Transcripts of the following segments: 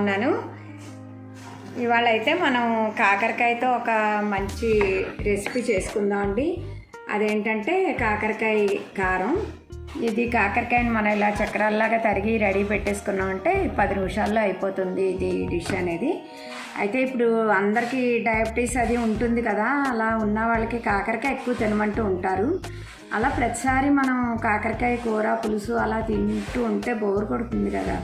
ఉన్నాను. ఇవాళ అయితే మనం కాకరకాయతో ఒక మంచి రెసిపీ చేసుకుందాం అండి. అదేంటంటే కాకరకాయ కారం. ఇది కాకరకాయని మనం ఇలా చక్రాల్లాగా తరిగి రెడీ పెట్టేసుకున్నామంటే 10 నిమిషాల్లో అయిపోతుంది ఇది డిష్ అనేది. అయితే ఇప్పుడు అందరికీ డయాబెటీస్ అది ఉంటుంది కదా, అలా ఉన్న వాళ్ళకి కాకరకాయ ఎక్కువ తినమంటూ ఉంటారు. అలా ప్రతిసారి మనం కాకరకాయ కూర పులుసు అలా తింటూ ఉంటే బోర్ కొడుతుంది కదా,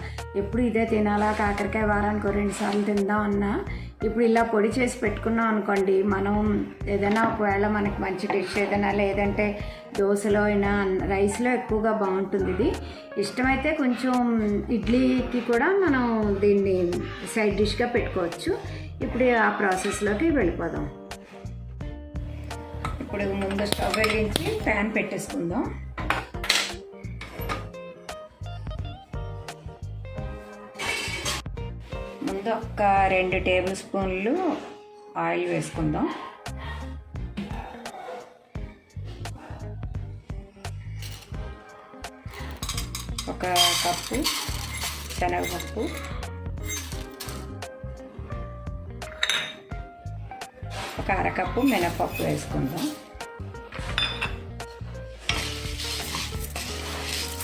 ఎప్పుడు ఇదే తినాలా, కాకరకాయ వారానికి 2 సార్లు తిందాం అన్నా ఇప్పుడు ఇలా పొడి చేసి పెట్టుకున్నాం అనుకోండి, మనం ఏదైనా ఒకవేళ మనకి మంచి డిష్ ఏదైనా లేదంటే దోశలో అయినా రైస్లో ఎక్కువగా బాగుంటుంది. ఇది ఇష్టమైతే కొంచెం ఇడ్లీకి కూడా మనం దీన్ని సైడ్ డిష్గా పెట్టుకోవచ్చు. ఇప్పుడు ఆ ప్రాసెస్లోకి వెళ్ళిపోదాం. ఇప్పుడు ముందు స్టవ్ వెలిగించి ప్యాన్ పెట్టేసుకుందాం. ముందు ఒక 2 టేబుల్ స్పూన్లు ఆయిల్ వేసుకుందాం. ఒక కప్పు శనగపప్పు, ఒక అరకప్పు మినపప్పు వేసుకుందాం.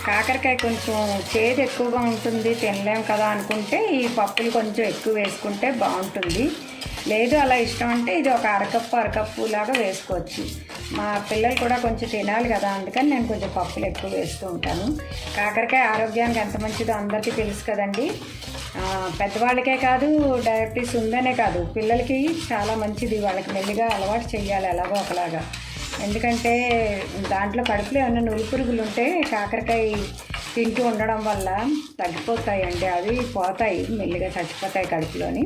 కాకరకాయ కొంచెం చేదు ఎక్కువగా ఉంటుంది, తినలేం కదా అనుకుంటే ఈ పప్పులు కొంచెం ఎక్కువ వేసుకుంటే బాగుంటుంది. లేదు అలా ఇష్టం అంటే ఇది ఒక అరకప్పు లాగా వేసుకోవచ్చు. మా పిల్లలు కూడా కొంచెం తినాలి కదా, అందుకని నేను కొంచెం పప్పులు ఎక్కువ వేస్తూ ఉంటాను. కాకరకాయ ఆరోగ్యానికి ఎంత మంచిదో అందరికీ తెలుసు కదండి. పెద్దవాళ్ళకే కాదు, డయాబెటీస్ ఉందనే కాదు, పిల్లలకి చాలా మంచిది. వాళ్ళకి మెల్లిగా అలవాటు చేయాలి ఎలాగో ఒకలాగా. ఎందుకంటే దాంట్లో కడుపులో ఏమైనా నులిపురుగులు ఉంటే కాకరకాయ తింటూ ఉండడం వల్ల తగ్గిపోతాయండి, అవి పోతాయి, మెల్లిగా చచ్చిపోతాయి కడుపులోని.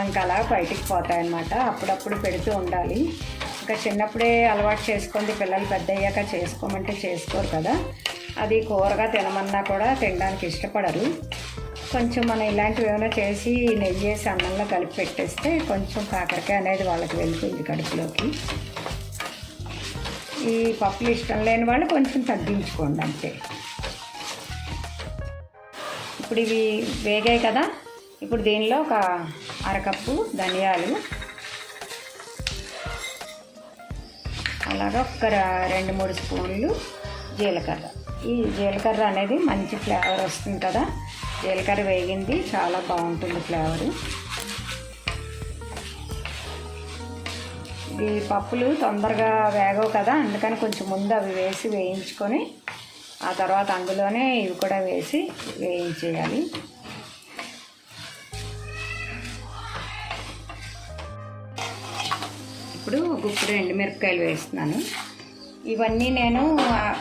ఇంకా అలా బయటికి పోతాయి అన్నమాట. అప్పుడప్పుడు పెడుతూ ఉండాలి. ఇంకా చిన్నప్పుడే అలవాటు చేసుకుంది, పిల్లలు పెద్ద అయ్యాక చేసుకోమంటే చేసుకోరు కదా. అది కూరగా తినమన్నా కూడా తినడానికి ఇష్టపడరు. కొంచెం మనం ఇలాంటివి ఏమైనా చేసి నెయ్యి వేసి అన్నంలో కలిపి పెట్టేస్తే కొంచెం కాకరకాయ అనేది వాళ్ళకి వెళ్తుంది కడుపులోకి. ఈ పప్పులు ఇష్టం లేని వాళ్ళు కొంచెం తగ్గించుకోండి అంతే. ఇప్పుడు ఇవి వేగాయి కదా, ఇప్పుడు దీనిలో ఒక అరకప్పు ధనియాలు, అలాగా ఒక 2-3 స్పూన్లు జీలకర్ర. ఈ జీలకర్ర అనేది మంచి ఫ్లేవర్ వస్తుంది కదా, జీలకర్ర వేగింది చాలా బాగుంటుంది ఫ్లేవరు. ఈ పప్పులు తొందరగా వేగవు కదా, అందుకని కొంచెం ముందు అవి వేసి వేయించుకొని ఆ తర్వాత అందులోనే ఇవి కూడా వేసి వేయించేయాలి. ఇప్పుడు గుప్పుడు ఎండుమిరపకాయలు వేస్తున్నాను. ఇవన్నీ నేను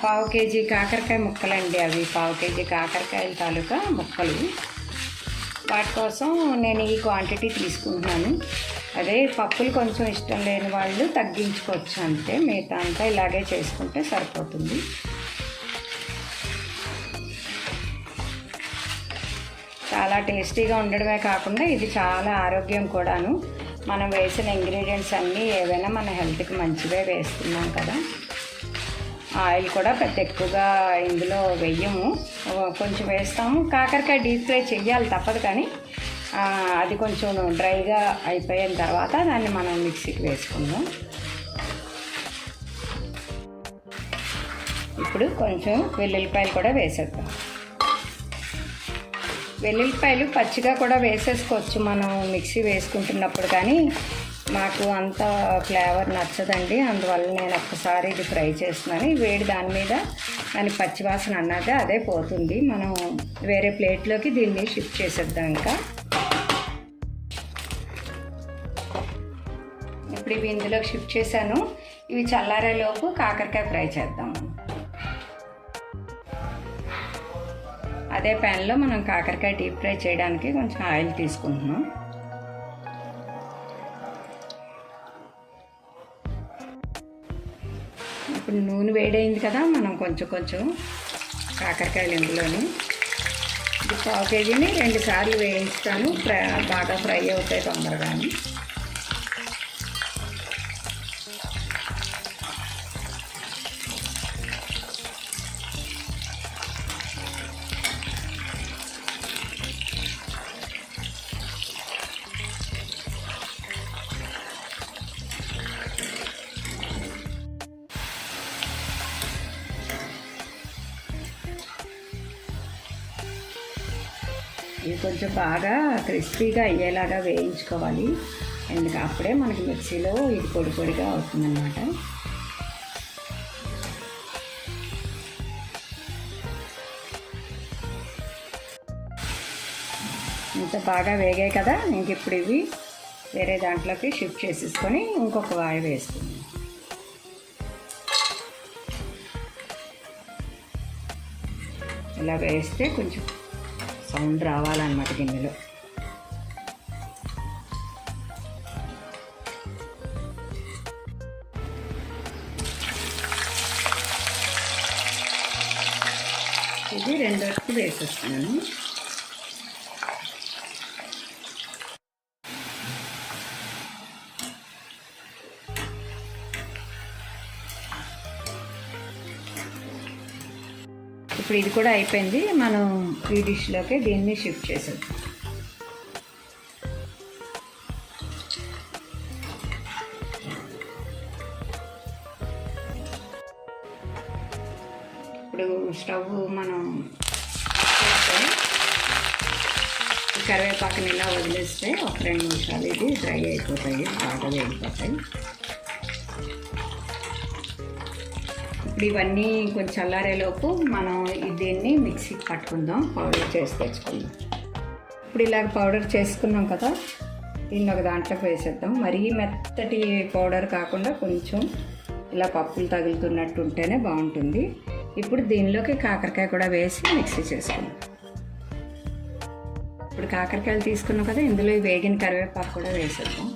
1/2 కేజీ కాకరకాయ ముక్కలండి, అవి 1/2 కేజీ కాకరకాయల తాలూకా ముక్కలు. వాటి కోసం నేను ఈ క్వాంటిటీ తీసుకుంటున్నాను. అదే పప్పులు కొంచెం ఇష్టం లేని వాళ్ళు తగ్గించుకోవచ్చు అంతే, మిగతా అంతా ఇలాగే చేసుకుంటే సరిపోతుంది. చాలా టేస్టీగా ఉండడమే కాకుండా ఇది చాలా ఆరోగ్యం కూడాను. మనం వేసిన ఇంగ్రీడియంట్స్ అన్నీ ఏవైనా మన హెల్త్కి మంచివే వేస్తున్నాం కదా. ఆయిల్ కూడా పెద్ద ఎక్కువగా ఇందులో వెయ్యము, కొంచెం వేస్తాము. కాకరకాయ డీప్ ఫ్రై చెయ్యాలి తప్పదు, కానీ అది కొంచెం డ్రైగా అయిపోయిన తర్వాత దాన్ని మనం మిక్సీకి వేసుకుందాం. ఇప్పుడు కొంచెం వెల్లుల్లిపాయలు కూడా వేసేద్దాం. వెల్లుల్లిపాయలు పచ్చిగా కూడా వేసేసుకోవచ్చు మనం మిక్సీ వేసుకుంటున్నప్పుడు, కానీ నాకు అంత ఫ్లేవర్ నచ్చదండి. అందువల్ల నేను ఒక్కసారి ఇది ఫ్రై చేస్తున్నాను. వేడి దాని మీద దాని పచ్చివాసన అన్నది అదే పోతుంది. మనం వేరే ప్లేట్లోకి దీన్ని షిఫ్ట్ చేసేద్దాం. ఇంకా ఇప్పుడు ఇవి ఇందులోకి షిఫ్ట్ చేశాను. ఇవి చల్లారేలోపు కాకరకాయ ఫ్రై చేద్దాం. అదే ప్యాన్లో మనం కాకరకాయ డీప్ ఫ్రై చేయడానికి కొంచెం ఆయిల్ తీసుకుంటున్నాం. ఇప్పుడు నూనె వేడైంది కదా, మనం కొంచెం కాకరకాయలు ఇందులోని 1/2 కేజీని 2 సార్లు వేయించుతాను, బాగా ఫ్రై అవుతాయి తొందరగాని. ఇది కొంచెం బాగా క్రిస్పీగా అయ్యేలాగా వేయించుకోవాలి. ఎందుకంటే అప్పుడే మనకి మిక్సీలో ఇది పొడి పొడిగా అవుతుందన్నమాట. ఇంత బాగా వేగాయి కదా, ఇంక ఇప్పుడు ఇవి వేరే దాంట్లోకి షిఫ్ట్ చేసేసుకొని ఇంకొక వాయి వేసుకుందాం. ఇలా వేస్తే కొంచెం సౌండ్ రావాలన్నమాట గిన్నెలో. ఇది రెండోకి వేసేస్తున్నాను. ఇప్పుడు ఇది కూడా అయిపోయింది. మనం ఈ డిష్లోకి దీన్ని షిఫ్ట్ చేసేద్దాం. ఇప్పుడు స్టవ్ మనం కరివేపాకుని ఇలా వదిలేస్తే ఒక 2 నిమిషాలు ఇది డ్రై అయిపోతాయి, బాగా వేగిపోతాయి. ఇప్పుడు ఇవన్నీ కొంచెం చల్లారేలోపు మనం దీన్ని మిక్సీకి పట్టుకుందాం, పౌడర్ చేసి తెచ్చుకుందాం. ఇప్పుడు ఇలాగ పౌడర్ చేసుకున్నాం కదా, దీన్ని ఒక దాంట్లోకి వేసేద్దాం. మరీ మెత్తటి పౌడర్ కాకుండా కొంచెం ఇలా పప్పులు తగులుతున్నట్టు ఉంటేనే బాగుంటుంది. ఇప్పుడు దీనిలోకి కాకరకాయ కూడా వేసి మిక్సీ చేసుకుందాం. ఇప్పుడు కాకరకాయలు తీసుకున్నాం కదా, ఇందులో వేగిన కరివేపాకు కూడా వేసేద్దాం.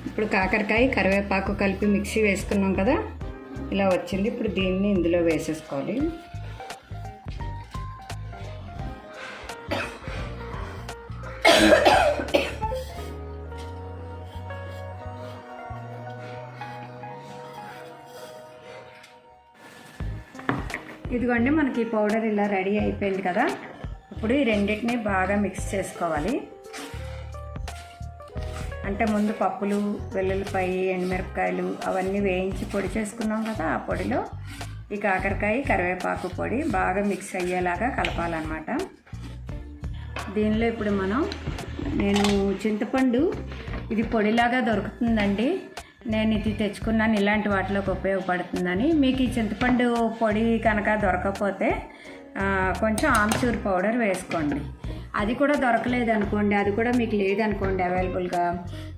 ఇప్పుడు కాకరకాయ కరివేపాకు కలిపి మిక్సీ వేసుకున్నాం కదా, ఇలా వచ్చింది. ఇప్పుడు దీన్ని ఇందులో వేసేసుకోవాలి. ఇదిగోండి, మనకి పౌడర్ ఇలా రెడీ అయిపోయింది కదా. ఇప్పుడు ఈ రెండింటిని బాగా మిక్స్ చేసుకోవాలి. అంటే ముందు పప్పులు, వెల్లుల్లిపాయ, ఎండుమిరపకాయలు అవన్నీ వేయించి పొడి చేసుకున్నాం కదా, ఆ పొడిలో ఈ కాకరకాయ కరివేపాకు పొడి బాగా మిక్స్ అయ్యేలాగా కలపాలన్నమాట. దీనిలో ఇప్పుడు నేను చింతపండు ఇది పొడిలాగా దొరుకుతుందండి, నేను ఇది తెచ్చుకున్నాను, ఇలాంటి వాటిలోకి ఉపయోగపడుతుందని. మీకు ఈ చింతపండు పొడి కనుక దొరకకపోతే కొంచెం ఆమ్చూర్ పౌడర్ వేసుకోండి. అది కూడా దొరకలేదు అనుకోండి, అది కూడా మీకు లేదనుకోండి అవైలబుల్గా,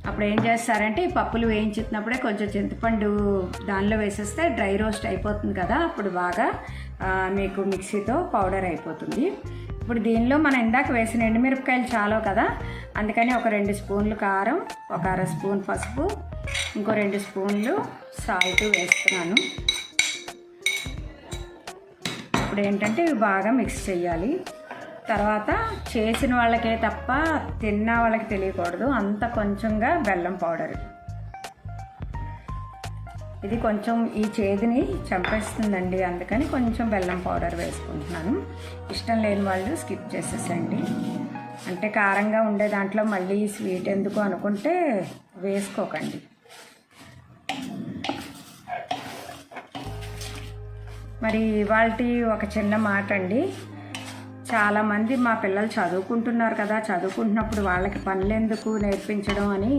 అప్పుడు ఏం చేస్తారంటే ఈ పప్పులు వేయించుతున్నప్పుడే కొంచెం చింతపండు దానిలో వేసేస్తే డ్రై రోస్ట్ అయిపోతుంది కదా, అప్పుడు బాగా మీకు మిక్సీతో పౌడర్ అయిపోతుంది. ఇప్పుడు దీనిలో మనం ఇందాక వేసిన ఎండుమిరపకాయలు చాలు కదా, అందుకని ఒక 2 స్పూన్లు కారం, ఒక 1/2 స్పూన్ పసుపు, ఇంకో 2 స్పూన్లు సాల్ట్ వేస్తున్నాను. ఇప్పుడు ఏంటంటే ఇవి బాగా మిక్స్ చేయాలి. తర్వాత చేసిన వాళ్ళకే తప్ప తిన్న వాళ్ళకి తెలియకూడదు, అంత కొంచెంగా బెల్లం పౌడర్. ఇది కొంచెం ఈ చేదుని చంపేస్తుందండి, అందుకని కొంచెం బెల్లం పౌడర్ వేసుకుంటున్నాను. ఇష్టం లేని వాళ్ళు స్కిప్ చేసేసండి. అంటే కారంగా ఉండే దాంట్లో మళ్ళీ స్వీట్ ఎందుకు అనుకుంటే వేసుకోకండి. మరి ఇవాళ ఒక చిన్న మాట అండి, చాలామంది మా పిల్లలు చదువుకుంటున్నారు కదా, చదువుకుంటున్నప్పుడు వాళ్ళకి పనులు ఎందుకు నేర్పించడం అని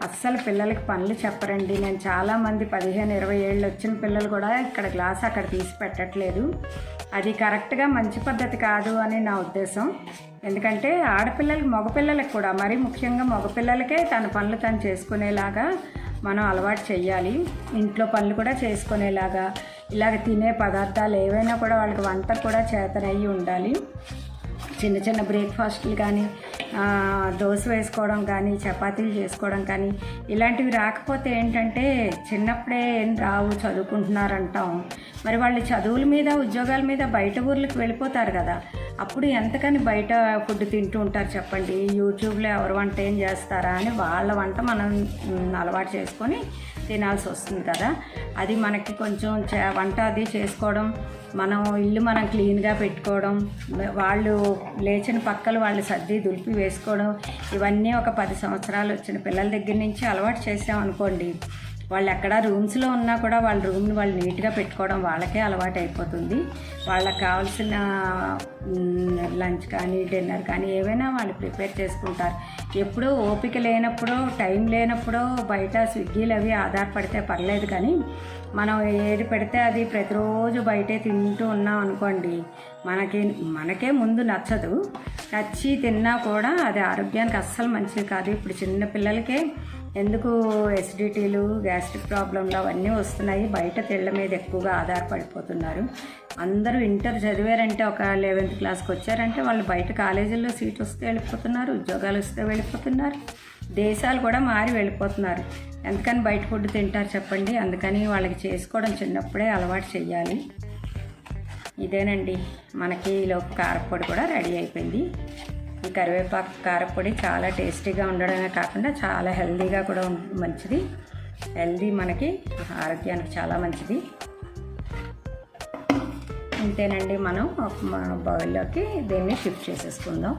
అస్సలు పిల్లలకి పనులు చెప్పరండి. నేను చాలామంది 15-20 ఏళ్ళు వచ్చిన పిల్లలు కూడా ఇక్కడ గ్లాస్ అక్కడ తీసి పెట్టట్లేదు. అది కరెక్ట్గా మంచి పద్ధతి కాదు అని నా ఉద్దేశం. ఎందుకంటే ఆడపిల్లలకి, మగపిల్లలకి కూడా, మరీ ముఖ్యంగా మగపిల్లలకే తన పనులు తను చేసుకునేలాగా మనం అలవాటు చేయాలి. ఇంట్లో పనులు కూడా చేసుకునేలాగా, ఇలాగ తినే పదార్థాలు ఏవైనా కూడా వాళ్ళకి వంట కూడా చేతనయ్యి ఉండాలి. చిన్న చిన్న బ్రేక్ఫాస్ట్లు కానీ, దోశ వేసుకోవడం కానీ, చపాతీలు చేసుకోవడం కానీ, ఇలాంటివి రాకపోతే ఏంటంటే చిన్నప్పుడే ఏం రావు, చదువుకుంటున్నారంటాం. మరి వాళ్ళు చదువుల మీద, ఉద్యోగాల మీద బయట ఊర్లకు వెళ్ళిపోతారు కదా, అప్పుడు ఎంతకని బయట ఫుడ్ తింటూ ఉంటారు చెప్పండి. యూట్యూబ్లో ఎవరు వంట ఏం చేస్తారా అని వాళ్ళ వంట మనం అలవాటు చేసుకొని తినాల్సి వస్తుంది కదా. అది మనకి కొంచెం వంట అది చేసుకోవడం, మనం ఇల్లు మనం క్లీన్గా పెట్టుకోవడం, వాళ్ళు లేచిన పక్కలు వాళ్ళు సర్ది దులిపి వేసుకోవడం, ఇవన్నీ ఒక 10 సంవత్సరాలు వచ్చిన పిల్లల దగ్గర నుంచి అలవాటు చేసామనుకోండి, వాళ్ళు ఎక్కడ రూమ్స్లో ఉన్నా కూడా వాళ్ళ రూమ్ని వాళ్ళు నీట్గా పెట్టుకోవడం వాళ్ళకే అలవాటు అయిపోతుంది. వాళ్ళకి కావాల్సిన లంచ్ కానీ డిన్నర్ కానీ ఏవైనా వాళ్ళు ప్రిపేర్ చేసుకుంటారు. ఎప్పుడూ ఓపిక లేనప్పుడో టైం లేనప్పుడో బయట స్విగ్గీలు అవి ఆధారపడితే పర్లేదు, కానీ మనం ఏది పెడితే అది ప్రతిరోజు బయటే తింటూ ఉన్నాం అనుకోండి, మనకే ముందు నచ్చదు, నచ్చి తిన్నా కూడా అది ఆరోగ్యానికి అస్సలు మంచిది కాదు. ఇప్పుడు చిన్న పిల్లలకే ఎందుకు ఎసిడిటీలు, గ్యాస్ట్రిక్ ప్రాబ్లంలు అవన్నీ వస్తున్నాయి. బయట తిళ్ళ మీద ఎక్కువగా ఆధారపడిపోతున్నారు. అందరూ ఇంటర్ చదివారంటే, ఒక 11th క్లాస్కి వచ్చారంటే వాళ్ళు బయట కాలేజీల్లో సీట్ వస్తే వెళ్ళిపోతున్నారు, ఉద్యోగాలు వస్తే వెళ్ళిపోతున్నారు, దేశాలు కూడా మారి వెళ్ళిపోతున్నారు. ఎందుకని బయట ఫుడ్ తింటారు చెప్పండి? అందుకని వాళ్ళకి చేసుకోవడం చిన్నప్పుడే అలవాటు చెయ్యాలి. ఇదేనండి, మనకి ఈలోపు కారపొడి కూడా రెడీ అయిపోయింది. ఈ కరివేపాకు కారపొడి చాలా టేస్టీగా ఉండడమే కాకుండా చాలా హెల్దీగా కూడా మంచిది. హెల్దీ మనకి ఆరోగ్యానికి చాలా మంచిది. ఇంతేనండి, మనం ఒక బౌల్లోకి దీన్ని షిఫ్ట్ చేసేసుకుందాం.